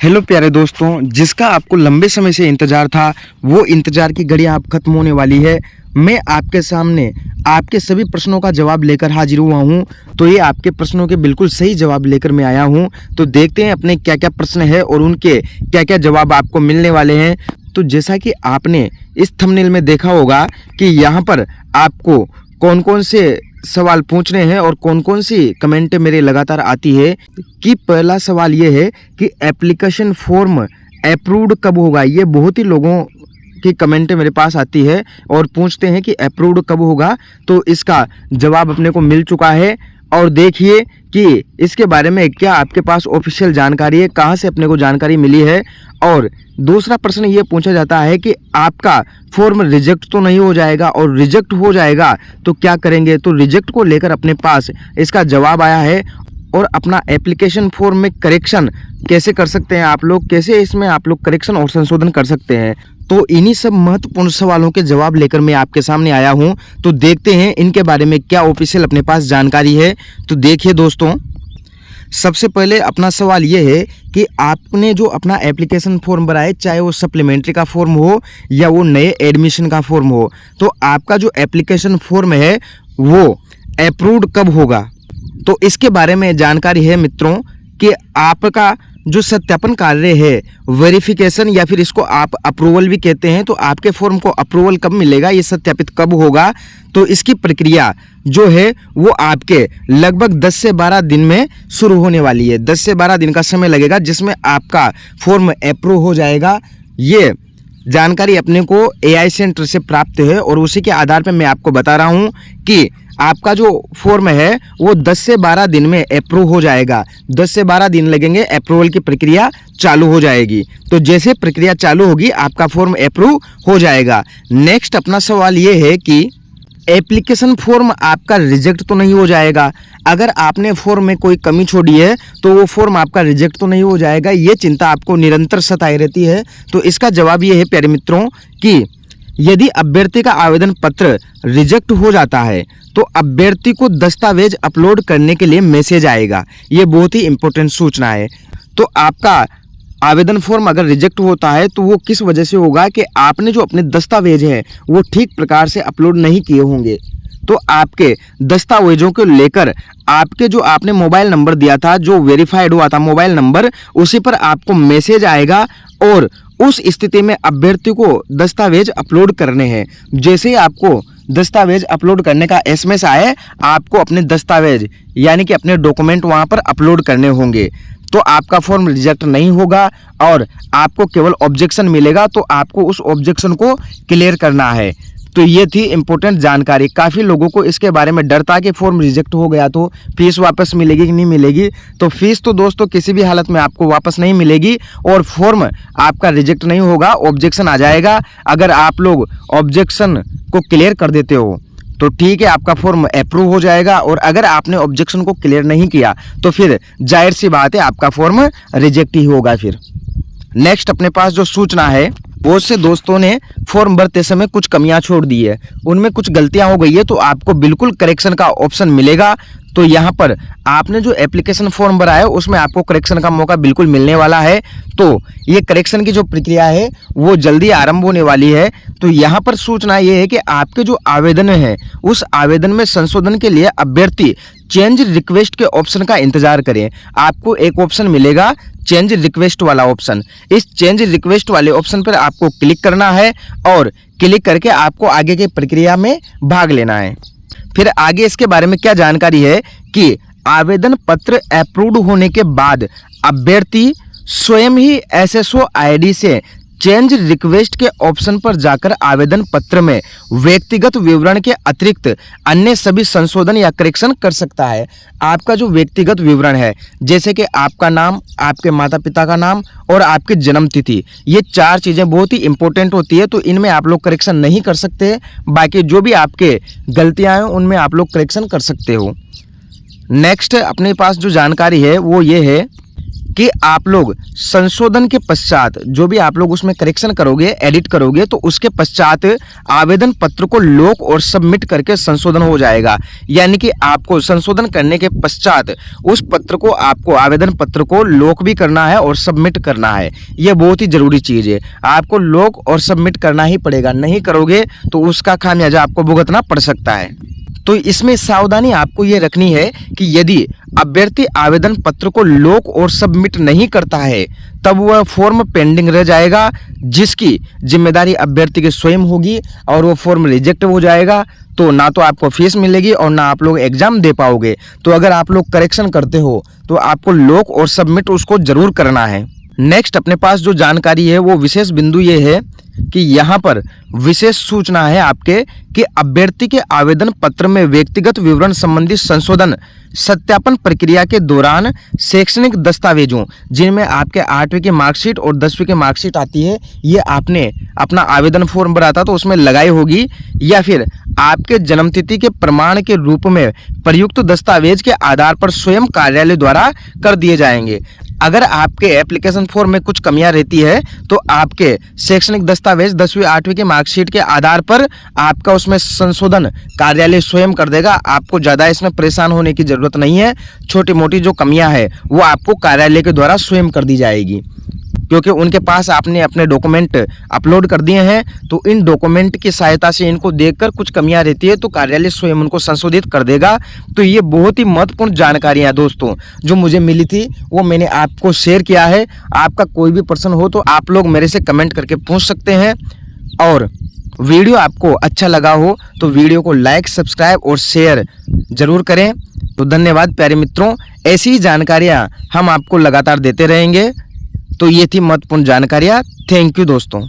Hello प्यारे दोस्तों, जिसका आपको लंबे समय से इंतज़ार था वो इंतज़ार की घड़ी अब खत्म होने वाली है। मैं आपके सामने आपके सभी प्रश्नों का जवाब लेकर हाजिर हुआ हूं। तो ये आपके प्रश्नों के बिल्कुल सही जवाब लेकर मैं आया हूं। तो देखते हैं अपने क्या क्या प्रश्न है और उनके क्या क्या जवाब आपको मिलने वाले हैं। तो जैसा कि आपने इस थंबनेल में देखा होगा कि यहाँ पर आपको कौन कौन से सवाल पूछने हैं और कौन कौन सी कमेंट मेरे लगातार आती है। कि पहला सवाल ये है कि एप्लीकेशन फॉर्म अप्रूव्ड कब होगा। ये बहुत ही लोगों की कमेंट मेरे पास आती है और पूछते हैं कि अप्रूव्ड कब होगा। तो इसका जवाब अपने को मिल चुका है। और देखिए कि इसके बारे में क्या आपके पास ऑफिशियल जानकारी है, कहाँ से अपने को जानकारी मिली है। और दूसरा प्रश्न ये पूछा जाता है कि आपका फॉर्म रिजेक्ट तो नहीं हो जाएगा, और रिजेक्ट हो जाएगा तो क्या करेंगे। तो रिजेक्ट को लेकर अपने पास इसका जवाब आया है। और अपना एप्लीकेशन फॉर्म में करेक्शन कैसे कर सकते हैं आप लोग, कैसे इसमें आप लोग करेक्शन और संशोधन कर सकते हैं। तो इन्हीं सब महत्वपूर्ण सवालों के जवाब लेकर मैं आपके सामने आया हूं। तो देखते हैं इनके बारे में क्या ऑफिशियल अपने पास जानकारी है। तो देखिए दोस्तों, सबसे पहले अपना सवाल ये है कि आपने जो अपना एप्लीकेशन फॉर्म भरा है, चाहे वो सप्लीमेंट्री का फॉर्म हो या वो नए एडमिशन का फॉर्म हो, तो आपका जो एप्लीकेशन फॉर्म है वो अप्रूव्ड कब होगा। तो इसके बारे में जानकारी है मित्रों कि आपका जो सत्यापन कार्य है, वेरिफिकेशन या फिर इसको आप अप्रूवल भी कहते हैं, तो आपके फॉर्म को अप्रूवल कब मिलेगा, ये सत्यापित कब होगा। तो इसकी प्रक्रिया जो है वो आपके लगभग 10 से 12 दिन में शुरू होने वाली है। 10 से 12 दिन का समय लगेगा जिसमें आपका फॉर्म अप्रूव हो जाएगा। ये जानकारी अपने को AI सेंटर से प्राप्त है और उसी के आधार पर मैं आपको बता रहा हूँ कि आपका जो फॉर्म है वो 10 से 12 दिन में अप्रूव हो जाएगा। 10 से 12 दिन लगेंगे, अप्रूवल की प्रक्रिया चालू हो जाएगी। तो जैसे प्रक्रिया चालू होगी आपका फॉर्म अप्रूव हो जाएगा। नेक्स्ट अपना सवाल ये है कि एप्लीकेशन फॉर्म आपका रिजेक्ट तो नहीं हो जाएगा। अगर आपने फॉर्म में कोई कमी छोड़ी है तो वो फॉर्म आपका रिजेक्ट तो नहीं हो जाएगा, ये चिंता आपको निरंतर सताई रहती है। तो इसका जवाब ये है प्यारे मित्रों कि यदि अभ्यर्थी का आवेदन पत्र रिजेक्ट हो जाता है तो अभ्यर्थी को दस्तावेज अपलोड करने के लिए मैसेज आएगा। ये बहुत ही इंपॉर्टेंट सूचना है। तो आपका आवेदन फॉर्म अगर रिजेक्ट होता है तो वो किस वजह से होगा कि आपने जो अपने दस्तावेज हैं वो ठीक प्रकार से अपलोड नहीं किए होंगे। तो आपके दस्तावेजों को लेकर आपके जो आपने मोबाइल नंबर दिया था, जो वेरीफाइड हुआ था मोबाइल नंबर, उसी पर आपको मैसेज आएगा और उस स्थिति में अभ्यर्थी को दस्तावेज अपलोड करने हैं। जैसे ही आपको दस्तावेज अपलोड करने का SMS आए, आपको अपने दस्तावेज यानी कि अपने डॉक्यूमेंट वहां पर अपलोड करने होंगे। तो आपका फॉर्म रिजेक्ट नहीं होगा और आपको केवल ऑब्जेक्शन मिलेगा। तो आपको उस ऑब्जेक्शन को क्लियर करना है। तो ये थी इम्पोर्टेंट जानकारी। काफ़ी लोगों को इसके बारे में डर था कि फॉर्म रिजेक्ट हो गया तो फीस वापस मिलेगी कि नहीं मिलेगी। तो फीस तो दोस्तों किसी भी हालत में आपको वापस नहीं मिलेगी और फॉर्म आपका रिजेक्ट नहीं होगा, ऑब्जेक्शन आ जाएगा। अगर आप लोग ऑब्जेक्शन को क्लियर कर देते हो तो ठीक है, आपका फॉर्म अप्रूव हो जाएगा। और अगर आपने ऑब्जेक्शन को क्लियर नहीं किया तो फिर जाहिर सी बात है आपका फॉर्म रिजेक्ट ही होगा। फिर नेक्स्ट अपने पास जो सूचना है, बहुत से दोस्तों ने फॉर्म भरते समय कुछ कमियां छोड़ दी है, उनमें कुछ गलतियां हो गई है, तो आपको बिल्कुल करेक्शन का ऑप्शन मिलेगा। तो यहाँ पर आपने जो एप्लीकेशन फॉर्म भरा है उसमें आपको करेक्शन का मौका बिल्कुल मिलने वाला है। तो ये करेक्शन की जो प्रक्रिया है वो जल्दी आरंभ होने वाली है। तो यहाँ पर सूचना ये है कि आपके जो आवेदन है उस आवेदन में संशोधन के लिए अभ्यर्थी चेंज रिक्वेस्ट के ऑप्शन का इंतजार करें। आपको एक ऑप्शन मिलेगा चेंज रिक्वेस्ट वाला ऑप्शन। इस चेंज रिक्वेस्ट वाले ऑप्शन पर आपको क्लिक करना है और क्लिक करके आपको आगे की प्रक्रिया में भाग लेना है। फिर आगे इसके बारे में क्या जानकारी है कि आवेदन पत्र अप्रूव्ड होने के बाद अभ्यर्थी स्वयं ही SSO ID से चेंज रिक्वेस्ट के ऑप्शन पर जाकर आवेदन पत्र में व्यक्तिगत विवरण के अतिरिक्त अन्य सभी संशोधन या करेक्शन कर सकता है। आपका जो व्यक्तिगत विवरण है, जैसे कि आपका नाम, आपके माता पिता का नाम और आपकी जन्म तिथि, ये 4 चीज़ें बहुत ही इंपॉर्टेंट होती है। तो इनमें आप लोग करेक्शन नहीं कर सकते। बाकी जो भी आपके गलतियाँ हैं उनमें आप लोग करेक्शन कर सकते हो। नेक्स्ट अपने पास जो जानकारी है वो ये है कि आप लोग संशोधन के पश्चात जो भी आप लोग उसमें करेक्शन करोगे, एडिट करोगे, तो उसके पश्चात आवेदन पत्र को लॉक और सबमिट करके संशोधन हो जाएगा। यानी कि आपको संशोधन करने के पश्चात उस पत्र को, आपको आवेदन पत्र को लॉक भी करना है और सबमिट करना है। यह बहुत ही जरूरी चीज़ है, आपको लॉक और सबमिट करना ही पड़ेगा। नहीं करोगे तो उसका खामियाजा आपको भुगतना पड़ सकता है। तो इसमें सावधानी आपको ये रखनी है कि यदि अभ्यर्थी आवेदन पत्र को लॉक और सबमिट नहीं करता है तब वह फॉर्म पेंडिंग रह जाएगा, जिसकी जिम्मेदारी अभ्यर्थी की स्वयं होगी और वो फॉर्म रिजेक्ट हो जाएगा। तो ना तो आपको फीस मिलेगी और ना आप लोग एग्जाम दे पाओगे। तो अगर आप लोग करेक्शन करते हो तो आपको लॉक और सबमिट उसको जरूर करना है। नेक्स्ट अपने पास जो जानकारी है वो विशेष बिंदु ये है कि यहाँ पर विशेष सूचना है आपके कि अभ्यर्थी के आवेदन पत्र में व्यक्तिगत विवरण संबंधी संशोधन सत्यापन प्रक्रिया के दौरान शैक्षणिक दस्तावेजों, जिनमें आपके 8वीं की मार्कशीट और 10वीं की मार्कशीट आती है, ये आपने अपना आवेदन फॉर्म भरा था तो उसमें लगाई होगी, या फिर आपके जन्मतिथि के प्रमाण के रूप में प्रयुक्त दस्तावेज के आधार पर स्वयं कार्यालय द्वारा कर दिए जाएंगे। अगर आपके एप्लीकेशन फॉर्म में कुछ कमियां रहती है तो आपके शैक्षणिक दस्तावेज 10वीं 8वीं की मार्कशीट के आधार पर आपका उसमें संशोधन कार्यालय स्वयं कर देगा। आपको ज़्यादा इसमें परेशान होने की ज़रूरत नहीं है। छोटी मोटी जो कमियां है वो आपको कार्यालय के द्वारा स्वयं कर दी जाएगी, क्योंकि उनके पास आपने अपने डॉक्यूमेंट अपलोड कर दिए हैं। तो इन डॉक्यूमेंट की सहायता से इनको देखकर कुछ कमियां रहती है तो कार्यालय स्वयं उनको संशोधित कर देगा। तो ये बहुत ही महत्वपूर्ण जानकारियां दोस्तों जो मुझे मिली थी वो मैंने आपको शेयर किया है। आपका कोई भी प्रश्न हो तो आप लोग मेरे से कमेंट करके पूछ सकते हैं। और वीडियो आपको अच्छा लगा हो तो वीडियो को लाइक, सब्सक्राइब और शेयर जरूर करें। तो धन्यवाद प्यारे मित्रों, ऐसी ही जानकारियाँ हम आपको लगातार देते रहेंगे। तो ये थी महत्वपूर्ण जानकारियाँ। थैंक यू दोस्तों।